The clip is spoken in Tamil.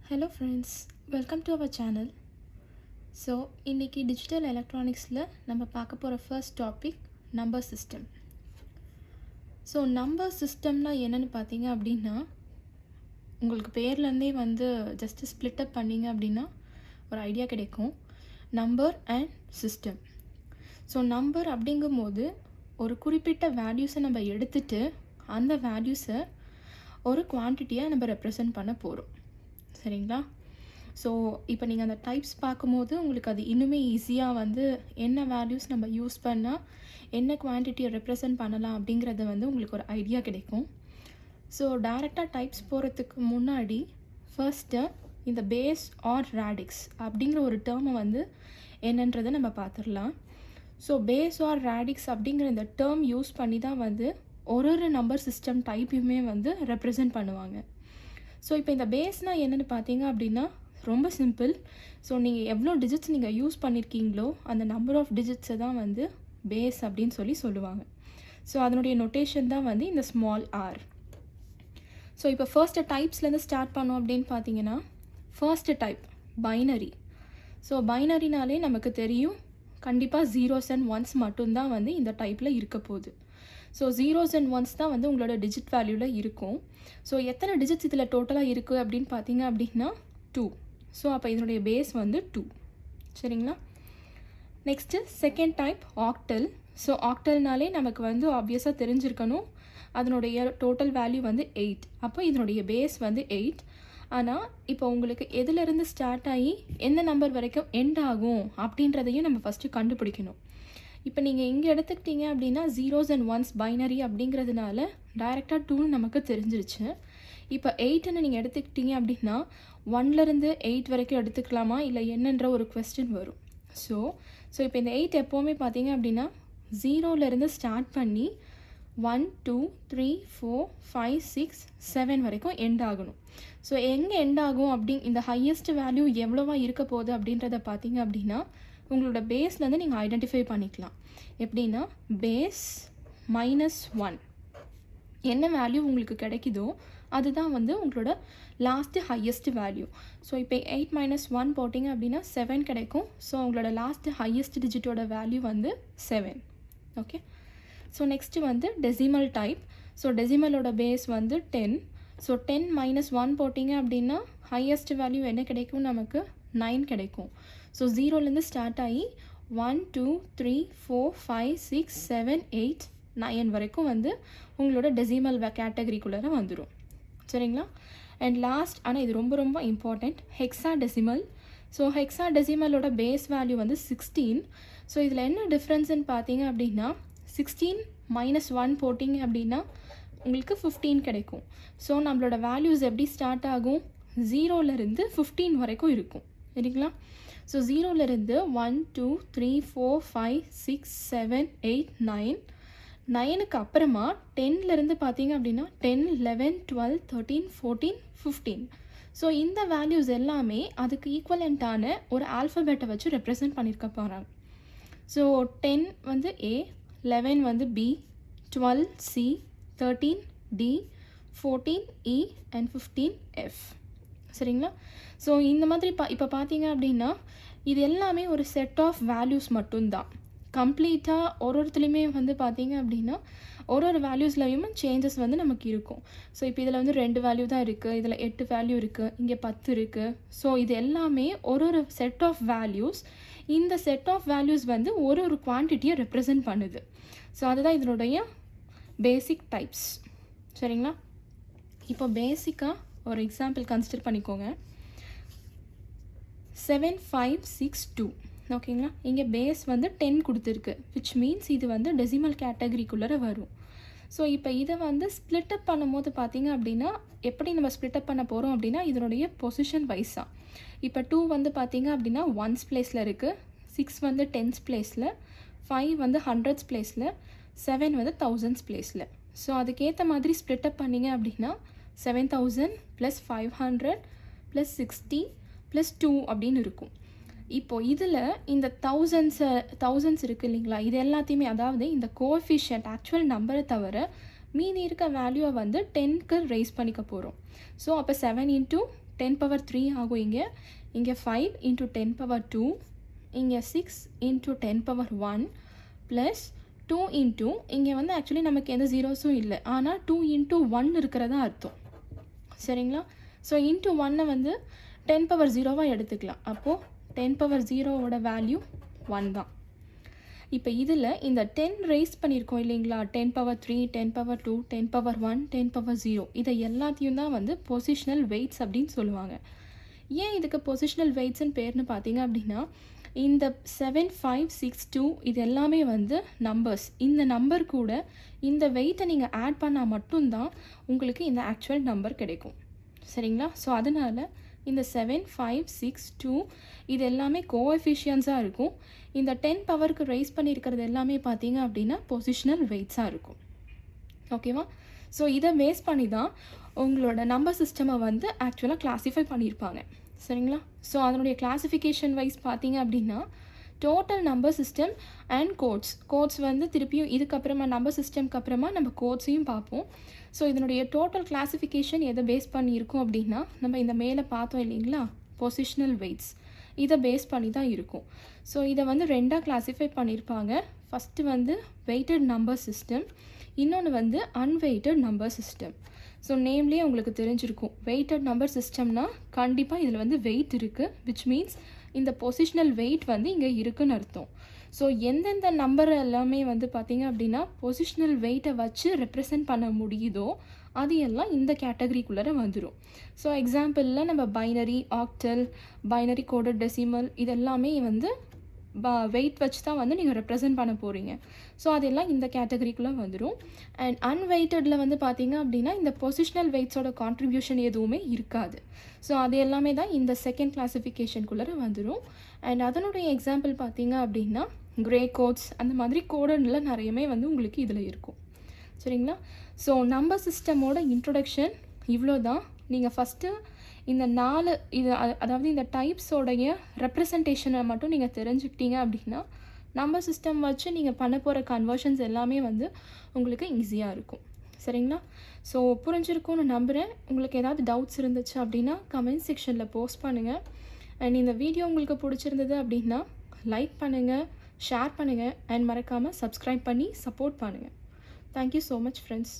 Hello friends, welcome to our channel. So இன்றைக்கி டிஜிட்டல் எலக்ட்ரானிக்ஸில் நம்ம பார்க்க போகிற first topic number system. So number சிஸ்டம்னா என்னென்னு பார்த்தீங்க அப்படின்னா, உங்களுக்கு பேர்லேருந்தே ஜஸ்ட்டு ஸ்ப்ளிட் அப் பண்ணிங்க அப்படின்னா ஒரு ஐடியா கிடைக்கும். Number and system. So number அப்படிங்கும்போது ஒரு குறிப்பிட்ட வேல்யூஸை நம்ம எடுத்துகிட்டு அந்த வேல்யூஸை ஒரு குவான்டிட்டியாக நம்ம ரெப்ரசன்ட் பண்ண போகிறோம். சரிங்களா? ஸோ இப்போ நீங்கள் அந்த டைப்ஸ் பார்க்கும்போது உங்களுக்கு அது இன்னுமே ஈஸியாக என்ன வேல்யூஸ் நம்ம யூஸ் பண்ணால் என்ன குவான்டிட்டியை ரெப்ரசன்ட் பண்ணலாம் அப்படிங்கிறது உங்களுக்கு ஒரு ஐடியா கிடைக்கும். ஸோ டைரெக்டாக டைப்ஸ் போகிறதுக்கு முன்னாடி ஃபர்ஸ்ட்டு இந்த பேஸ் ஆர் ரேடிக்ஸ் அப்படிங்கிற ஒரு டேர்மை என்னன்றதை நம்ம பார்த்துடலாம். ஸோ பேஸ் ஆர் ரேடிக்ஸ் அப்படிங்கிற இந்த டேர்ம் யூஸ் பண்ணி தான் ஒரு நம்பர் சிஸ்டம் டைப்பையுமே ரெப்ரசன்ட் பண்ணுவாங்க. ஸோ இப்போ இந்த பேஸ்னால் என்னென்னு பார்த்தீங்க அப்படின்னா ரொம்ப சிம்பிள். ஸோ நீங்கள் எவ்வளோ டிஜிட்ஸ் நீங்கள் யூஸ் பண்ணியிருக்கீங்களோ அந்த நம்பர் ஆஃப் டிஜிட்ஸை தான் பேஸ் அப்படின்னு சொல்லுவாங்க. ஸோ அதனுடைய நொட்டேஷன் தான் இந்த ஸ்மால் ஆர். ஸோ இப்போ ஃபர்ஸ்ட்டு டைப்ஸ்லேருந்து ஸ்டார்ட் பண்ணோம் அப்படின்னு பார்த்தீங்கன்னா, ஃபர்ஸ்ட்டு டைப் பைனரி. ஸோ பைனரினாலே நமக்கு தெரியும் கண்டிப்பாக ஜீரோஸ் அண்ட் ஒன்ஸ் மட்டும்தான் இந்த டைப்பில் இருக்க போகுது. ஸோ ஜீரோஸ் அண்ட் ஒன்ஸ் தான் உங்களோட டிஜிட் வேல்யூவில் இருக்கும். ஸோ எத்தனை டிஜிட்ஸ் இதில் டோட்டலாக இருக்குது அப்படின்னு பார்த்தீங்க அப்படின்னா 2. ஸோ அப்போ இதனுடைய பேஸ் 2. சரிங்களா? Next second type octal. So ஆக்டல்னாலே நமக்கு ஆப்வியஸாக தெரிஞ்சிருக்கணும் அதனுடைய டோட்டல் வேல்யூ 8. அப்போ இதனுடைய பேஸ் 8. ஆனால் இப்போ உங்களுக்கு எதுலேருந்து ஸ்டார்ட் ஆகி எந்த நம்பர் வரைக்கும் எண்ட் ஆகும் அப்படின்றதையும் நம்ம ஃபஸ்ட்டு கண்டுபிடிக்கணும். இப்போ நீங்கள் இங்கே எடுத்துக்கிட்டீங்க அப்படின்னா ஜீரோஸ் அண்ட் ஒன்ஸ் பைனரி அப்படிங்கிறதுனால டைரெக்டாக 2 நமக்கு தெரிஞ்சிருச்சு. இப்போ 8ன்னு நீங்கள் எடுத்துக்கிட்டீங்க அப்படின்னா 1லேருந்து 8 வரைக்கும் எடுத்துக்கலாமா இல்லை என்னன்ற ஒரு கொஸ்டின் வரும். ஸோ இப்போ இந்த 8 எப்போவுமே பார்த்தீங்க அப்படின்னா 0லேருந்து ஸ்டார்ட் பண்ணி 1 2 3 4 5 6 7 வரைக்கும் எண்ட் ஆகணும். ஸோ எங்கே எண்ட் ஆகும் இந்த ஹையஸ்ட் வேல்யூ எவ்வளோவா இருக்க போகுது அப்படின்றத பார்த்தீங்க அப்படின்னா உங்களோட பேஸ்லேருந்து நீங்கள் ஐடென்டிஃபை பண்ணிக்கலாம். எப்படின்னா பேஸ் -1 என்ன வேல்யூ உங்களுக்கு கிடைக்குதோ அதுதான் உங்களோட லாஸ்ட்டு ஹையஸ்ட் வேல்யூ. ஸோ இப்போ 8 - 1 போட்டிங்க அப்படின்னா 7 கிடைக்கும். ஸோ உங்களோட லாஸ்ட்டு ஹையஸ்ட் டிஜிட்டோட value 7. Okay. So next decimal type. So டெசிமலோட பேஸ் 10. ஸோ 10 - 1 போட்டிங்க அப்படின்னா ஹையஸ்ட் வேல்யூ என்ன கிடைக்கும், நமக்கு 9 கிடைக்கும். ஸோ 0லேருந்து ஸ்டார்ட் ஆகி 1 2 3 4 5 6 7 8 9 வரைக்கும் உங்களோட டெசிமல் கேட்டகரிக்குள்ளே வந்துடும். சரிங்களா? அண்ட் லாஸ்ட், ஆனால் இது ரொம்ப ரொம்ப இம்பார்ட்டண்ட், ஹெக்ஸா டெசிமல். ஸோ ஹெக்ஸா டெசிமலோட பேஸ் வேல்யூ 16. ஸோ இதில் என்ன டிஃப்ரென்ஸ்ன்னு பார்த்தீங்க அப்படின்னா 16 - 1 போட்டிங்க அப்படின்னா உங்களுக்கு 15 கிடைக்கும். ஸோ நம்மளோட வேல்யூஸ் எப்படி ஸ்டார்ட் ஆகும், 0லேருந்து 15 வரைக்கும் இருக்கும். சரிங்களா? ஸோ 0லேருந்து 1 2 3 4 5 6 7 8 9 9க்கு அப்புறமா 10லேருந்து பார்த்தீங்க அப்படின்னா 10 11 12 13 14 15. ஸோ இந்த வேல்யூஸ் எல்லாமே அதுக்கு ஈக்குவலண்ட்டான ஒரு ஆல்ஃபபெட்டை வச்சு ரெப்ரசன்ட் பண்ணியிருக்க போகிறாங்க. So 10 A, 11 B, 12 C, 13 D, 14 E and 15 F. சரிங்களா? ஸோ இந்த மாதிரி இப்போ பார்த்தீங்க அப்படின்னா இது எல்லாமே ஒரு செட் ஆஃப் வேல்யூஸ் மட்டும்தான். கம்ப்ளீட்டாக ஒருத்தலையுமே பார்த்தீங்க அப்படின்னா ஒரு வேல்யூஸ்லையும் சேஞ்சஸ் நமக்கு இருக்கும். ஸோ இப்போ இதில் 2 வேல்யூ தான் இருக்குது, இதில் 8 வேல்யூ இருக்குது, இங்கே 10 இருக்குது. ஸோ இது எல்லாமே ஒரு செட் ஆஃப் வேல்யூஸ். இந்த செட் ஆஃப் வேல்யூஸ் ஒரு குவான்டிட்டியை ரெப்ரசன்ட் பண்ணுது. ஸோ அதுதான் இதனுடைய பேசிக் டைப்ஸ். சரிங்களா? இப்போ பேசிக்காக ஒரு எக்ஸாம்பிள் கன்சிடர் பண்ணிக்கோங்க. 7562. ஓகேங்களா? இங்கே பேஸ் 10 கொடுத்துருக்கு, விச் மீன்ஸ் இது டெசிமல் கேட்டகரிக்குள்ளே வரும். ஸோ இப்போ இதை ஸ்ப்ளிட் அப் பண்ணும்போது பார்த்தீங்க அப்படின்னா எப்படி நம்ம ஸ்ப்ளிட் அப் பண்ண போகிறோம் அப்படின்னா இதனுடைய பொசிஷன் வைஸாக. இப்போ 2 பார்த்தீங்க அப்படின்னா ஒன்ஸ் பிளேஸில் இருக்குது, 6 டென்ஸ் பிளேஸில், 5 ஹண்ட்ரட்ஸ் பிளேஸில், 7 தௌசண்ட்ஸ் பிளேஸில். ஸோ அதுக்கேற்ற மாதிரி ஸ்ப்ளிட் அப் பண்ணிங்க அப்படின்னா 7000 + 500 + 60 + 2 அப்படின்னு இருக்கும். இப்போது இதில் இந்த தௌசண்ட்ஸ் இருக்குது இல்லைங்களா, இது எல்லாத்தையுமே, அதாவது இந்த கோஎஃபிஷியன்ட் ஆக்சுவல் நம்பரை தவிர மீதி இருக்க வேல்யூவை 10க்கு ரைஸ் பண்ணிக்க போகிறோம். ஸோ அப்போ 7 × 10 பவர் 3 ஆகும். இங்கே 5 இன்ட்டு 10 பவர் 2, இங்கே 6 இன்ட்டு 10 பவர் 1 ப்ளஸ் 2 இன்ட்டு இங்கே வந்து ஆக்சுவலி நமக்கு எந்த ஜீரோஸும் இல்லை, ஆனால் 2 இன்ட்டு 1 இருக்கிறதா அர்த்தம். சரிங்களா? ஸோ இன்ட்டு 1 வந்து 10 பவர் 0வாக எடுத்துக்கலாம். அப்போது 10 பவர் 0வோட வேல்யூ 1 தான். இப்போ இதில் இந்த 10 ரைஸ் பண்ணியிருக்கோம் இல்லைங்களா, 10 பவர் 3, 10 பவர் 2, 10 பவர் 1, 10 பவர் 0, இதை எல்லாத்தையும் தான் வந்து பொசிஷனல் வெயிட்ஸ் அப்படின்னு சொல்லுவாங்க. ஏன் இதுக்கு பொசிஷனல் வெயிட்ஸ்ன்னு பேர்னு பார்த்தீங்க அப்படின்னா, இந்த 7, 5, 6, 2 இது எல்லாமே வந்து நம்பர்ஸ். இந்த நம்பர் கூட இந்த வெயிட்டை நீங்கள் ஆட் பண்ணால் மட்டும்தான் உங்களுக்கு இந்த ஆக்சுவல் நம்பர் கிடைக்கும். சரிங்களா? ஸோ அதனால் இந்த 7, 5, 6, 2 இது எல்லாமே கோஎஃபிஷியன்ஸாக இருக்கும். இந்த 10 பவருக்கு ரைஸ் பண்ணியிருக்கிறது எல்லாமே பார்த்தீங்க அப்படின்னா பொசிஷனல் வெயிட்ஸாக இருக்கும். ஓகேவா? ஸோ இதை பேஸ் பண்ணி தான் உங்களோட நம்பர் சிஸ்டமை வந்து ஆக்சுவலாக கிளாஸிஃபை பண்ணியிருப்பாங்க. சரிங்களா? ஸோ அதனுடைய கிளாஸிஃபிகேஷன் வைஸ் பார்த்தீங்க அப்படின்னா total number system and codes வந்து திருப்பியும் இதுக்கப்புறமா நம்பர் சிஸ்டம்க்கு அப்புறமா நம்ம கோட்ஸையும் பார்ப்போம். ஸோ இதனுடைய டோட்டல் கிளாஸிஃபிகேஷன் எதை பேஸ் பண்ணியிருக்கோம் அப்படின்னா, நம்ம இந்த மேலே பார்த்தோம் இல்லைங்களா, பொசிஷனல் வெயிட்ஸ், இதை பேஸ் பண்ணி தான் இருக்கும். ஸோ இதை வந்து ரெண்டாக கிளாஸிஃபை பண்ணியிருப்பாங்க. ஃபஸ்ட்டு வந்து வெயிட்டட் நம்பர் சிஸ்டம், இன்னொன்று வந்து அன்வெயிட்டட் நம்பர் சிஸ்டம். ஸோ நேம்லேயே உங்களுக்கு தெரிஞ்சிருக்கும், வெயிட்டட் நம்பர் சிஸ்டம்னா கண்டிப்பாக இதில் வந்து வெயிட் இருக்குது, விச் மீன்ஸ் இந்த பொசிஷனல் வெயிட் வந்து இங்கே இருக்குன்னு அர்த்தம். ஸோ எந்தெந்த நம்பர் எல்லாமே வந்து பார்த்திங்க அப்படின்னா பொசிஷனல் வெயிட்டை வச்சு ரெப்ரசன்ட் பண்ண முடியுதோ அது எல்லாம் இந்த கேட்டகரிக்குள்ளே வந்துடும். ஸோ எக்ஸாம்பிளில் நம்ம binary, octal, binary coded decimal இதெல்லாமே வந்து வெயிட் வச்சு தான் வந்து நீங்கள் ரெப்ரசன்ட் பண்ண போகிறீங்க. ஸோ அதெல்லாம் இந்த கேட்டகரிக்குள்ளே வந்துடும். அண்ட் அன்வெயிட்டடில் வந்து பார்த்திங்க அப்படின்னா இந்த பொசிஷனல் வெயிட்ஸோட கான்ட்ரிபியூஷன் எதுவுமே இருக்காது. ஸோ அது எல்லாமே தான் இந்த செகண்ட் கிளாஸிஃபிகேஷனுக்குள்ளே வந்துடும். அண்ட் அதனுடைய எக்ஸாம்பிள் பார்த்திங்க அப்படின்னா கிரே கோட்ஸ் அந்த மாதிரி கோடனில் நிறையவே வந்து உங்களுக்கு இதில் இருக்கும். சரிங்களா? ஸோ நம்பர் சிஸ்டமோட இன்ட்ரொடக்ஷன் இவ்வளோ தான். நீங்கள் ஃபஸ்ட்டு இந்த 4 இது அதாவது இந்த டைப்ஸோடைய ரெப்ரசன்டேஷனை மட்டும் நீங்கள் தெரிஞ்சுக்கிட்டீங்க அப்படின்னா நம்பர் சிஸ்டம் வச்சு நீங்கள் பண்ண போகிற கன்வர்ஷன்ஸ் எல்லாமே வந்து உங்களுக்கு ஈஸியாக இருக்கும். சரிங்களா? ஸோ புரிஞ்சிருக்கும்னு நம்புகிறேன். உங்களுக்கு ஏதாவது டவுட்ஸ் இருந்துச்சு அப்படின்னா கமெண்ட் செக்ஷனில் போஸ்ட் பண்ணுங்கள். அண்ட் இந்த வீடியோ உங்களுக்கு பிடிச்சிருந்தது அப்படின்னா லைக் பண்ணுங்கள், ஷேர் பண்ணுங்கள், அண்ட் மறக்காமல் சப்ஸ்கிரைப் பண்ணி சப்போர்ட் பண்ணுங்கள். Thank you so much friends.